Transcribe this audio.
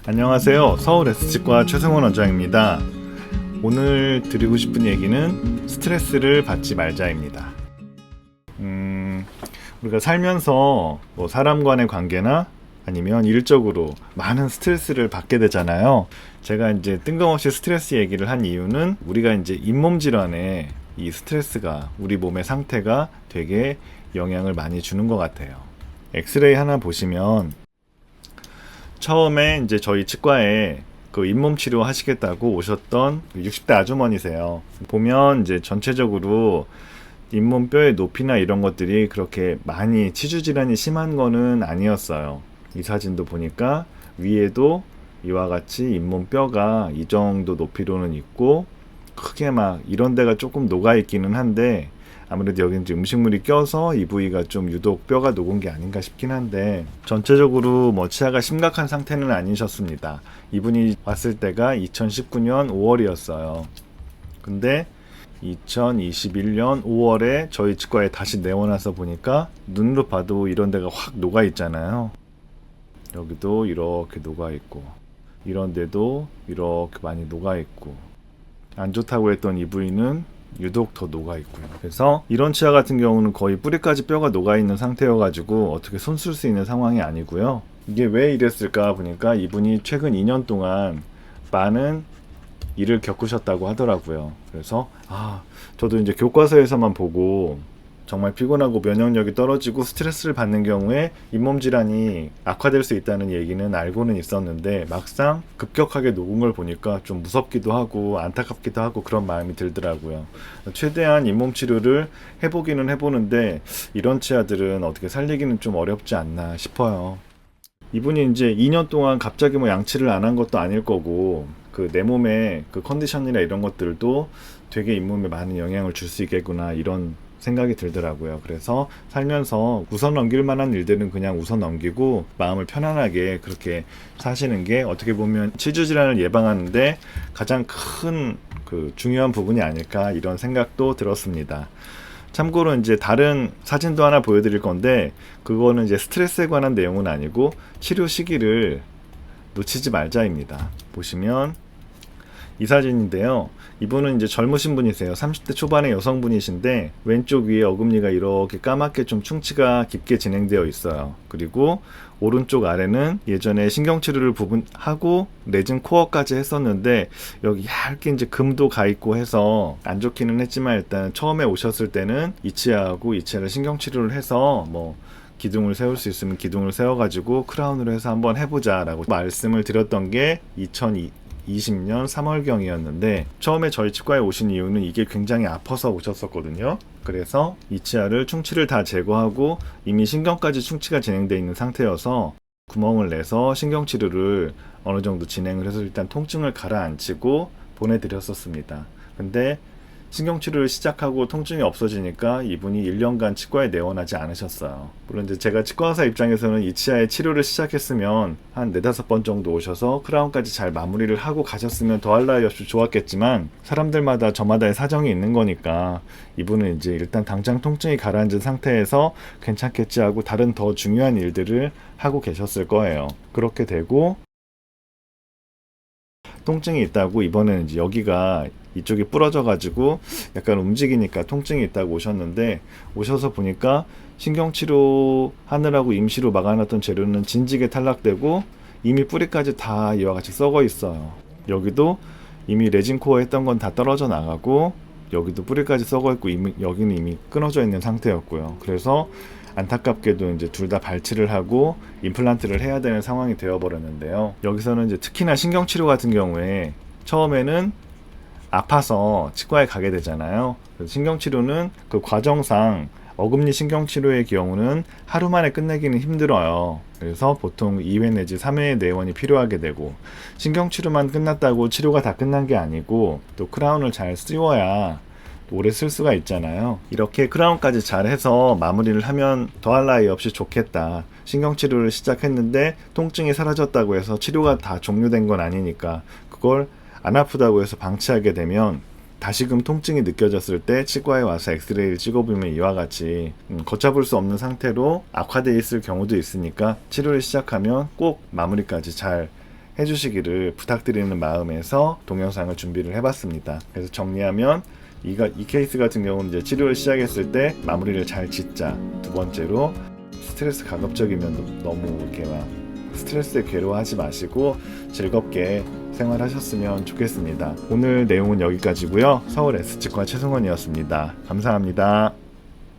안녕하세요. 서울 S치과 최승원 원장입니다. 오늘 드리고 싶은 얘기는 스트레스를 받지 말자입니다. 우리가 살면서 사람 간의 관계나 아니면 일적으로 많은 스트레스를 받게 되잖아요. 제가 이제 뜬금없이 스트레스 얘기를 한 이유는 우리가 이제 잇몸 질환에 이 스트레스가 우리 몸의 상태가 되게 영향을 많이 주는 것 같아요. 엑스레이 하나 보시면 처음에 이제 저희 치과에 그 잇몸 치료 하시겠다고 오셨던 60대 아주머니세요. 보면 이제 전체적으로 잇몸 뼈의 높이나 이런 것들이 그렇게 많이 치주 질환이 심한 거는 아니었어요. 이 사진도 보니까 위에도 이와 같이 잇몸 뼈가 이 정도 높이로는 있고 크게 막 이런 데가 조금 녹아 있기는 한데 아무래도 여기는 음식물이 껴서 이 부위가 좀 유독 뼈가 녹은 게 아닌가 싶긴 한데 전체적으로 치아가 심각한 상태는 아니셨습니다. 이분이 왔을 때가 2019년 5월이었어요. 근데 2021년 5월에 저희 치과에 다시 내원와서 보니까 눈으로 봐도 이런 데가 확 녹아 있잖아요. 여기도 이렇게 녹아 있고 이런 데도 이렇게 많이 녹아 있고 안 좋다고 했던 이 부위는 유독 더 녹아 있고요. 그래서 이런 치아 같은 경우는 거의 뿌리까지 뼈가 녹아 있는 상태여가지고 어떻게 손 쓸 수 있는 상황이 아니고요. 이게 왜 이랬을까 보니까 이분이 최근 2년 동안 많은 일을 겪으셨다고 하더라고요. 그래서 저도 이제 교과서에서만 보고 정말 피곤하고 면역력이 떨어지고 스트레스를 받는 경우에 잇몸 질환이 악화될 수 있다는 얘기는 알고는 있었는데 막상 급격하게 녹은 걸 보니까 좀 무섭기도 하고 안타깝기도 하고 그런 마음이 들더라고요. 최대한 잇몸 치료를 해보기는 해보는데 이런 치아들은 어떻게 살리기는 좀 어렵지 않나 싶어요. 이분이 이제 2년 동안 갑자기 양치를 안 한 것도 아닐 거고 그 내 몸의 그 컨디션이나 이런 것들도 되게 잇몸에 많은 영향을 줄 수 있겠구나 이런 생각이 들더라고요. 그래서 살면서 우선 넘길 만한 일들은 그냥 우선 넘기고 마음을 편안하게 그렇게 사시는 게 어떻게 보면 치주 질환을 예방하는데 가장 큰 그 중요한 부분이 아닐까 이런 생각도 들었습니다. 참고로 이제 다른 사진도 하나 보여드릴 건데 그거는 이제 스트레스에 관한 내용은 아니고 치료 시기를 놓치지 말자입니다. 보시면 이 사진인데요. 이분은 이제 젊으신 분이세요. 30대 초반의 여성분이신데 왼쪽 위에 어금니가 이렇게 까맣게 좀 충치가 깊게 진행되어 있어요. 그리고 오른쪽 아래는 예전에 신경치료를 하고 레진 코어까지 했었는데 여기 얇게 이제 금도 가 있고 해서 안 좋기는 했지만 일단 처음에 오셨을 때는 이 치아하고 이 치아를 신경치료를 해서 기둥을 세울 수 있으면 기둥을 세워가지고 크라운으로 해서 한번 해보자 라고 말씀을 드렸던 게 2020년 3월경이었는데 처음에 저희 치과에 오신 이유는 이게 굉장히 아파서 오셨었거든요. 그래서 이 치아를 충치를 다 제거하고 이미 신경까지 충치가 진행되어 있는 상태여서 구멍을 내서 신경치료를 어느 정도 진행을 해서 일단 통증을 가라앉히고 보내드렸었습니다. 근데 신경치료를 시작하고 통증이 없어지니까 이분이 1년간 치과에 내원하지 않으셨어요. 물론 이제 제가 치과의사 입장에서는 이 치아의 치료를 시작했으면 한 4-5번 정도 오셔서 크라운까지 잘 마무리를 하고 가셨으면 더할 나위 없이 좋았겠지만 사람들마다 저마다의 사정이 있는 거니까 이분은 이제 일단 당장 통증이 가라앉은 상태에서 괜찮겠지 하고 다른 더 중요한 일들을 하고 계셨을 거예요. 그렇게 되고 통증이 있다고 이번에는 이제 여기가 이쪽이 부러져가지고 약간 움직이니까 통증이 있다고 오셨는데 오셔서 보니까 신경치료 하느라고 임시로 막아놨던 재료는 진지게 탈락되고 이미 뿌리까지 다 이와 같이 썩어 있어요. 여기도 이미 레진 코어 했던 건 다 떨어져 나가고 여기도 뿌리까지 썩어 있고 여기는 이미 끊어져 있는 상태였고요. 그래서 안타깝게도 이제 둘 다 발치를 하고 임플란트를 해야 되는 상황이 되어버렸는데요. 여기서는 이제 특히나 신경치료 같은 경우에 처음에는 아파서 치과에 가게 되잖아요. 그래서 신경치료는 그 과정상 어금니 신경치료의 경우는 하루 만에 끝내기는 힘들어요. 그래서 보통 2회 내지 3회의 내원이 필요하게 되고 신경치료만 끝났다고 치료가 다 끝난 게 아니고 또 크라운을 잘 씌워야 오래 쓸 수가 있잖아요. 이렇게 크라운까지 잘 해서 마무리를 하면 더할 나위 없이 좋겠다. 신경치료를 시작했는데 통증이 사라졌다고 해서 치료가 다 종료된 건 아니니까 그걸 안 아프다고 해서 방치하게 되면 다시금 통증이 느껴졌을 때 치과에 와서 엑스레이를 찍어보면 이와 같이 걷잡을 수 없는 상태로 악화되어 있을 경우도 있으니까 치료를 시작하면 꼭 마무리까지 잘 해주시기를 부탁드리는 마음에서 동영상을 준비를 해봤습니다. 그래서 정리하면 이 케이스 같은 경우는 이제 치료를 시작했을 때 마무리를 잘 짓자. 두 번째로 스트레스 가급적이면 너무 이렇게 막 스트레스에 괴로워하지 마시고 즐겁게 생활하셨으면 좋겠습니다. 오늘 내용은 여기까지고요. 서울 S치과 최승원이었습니다. 감사합니다.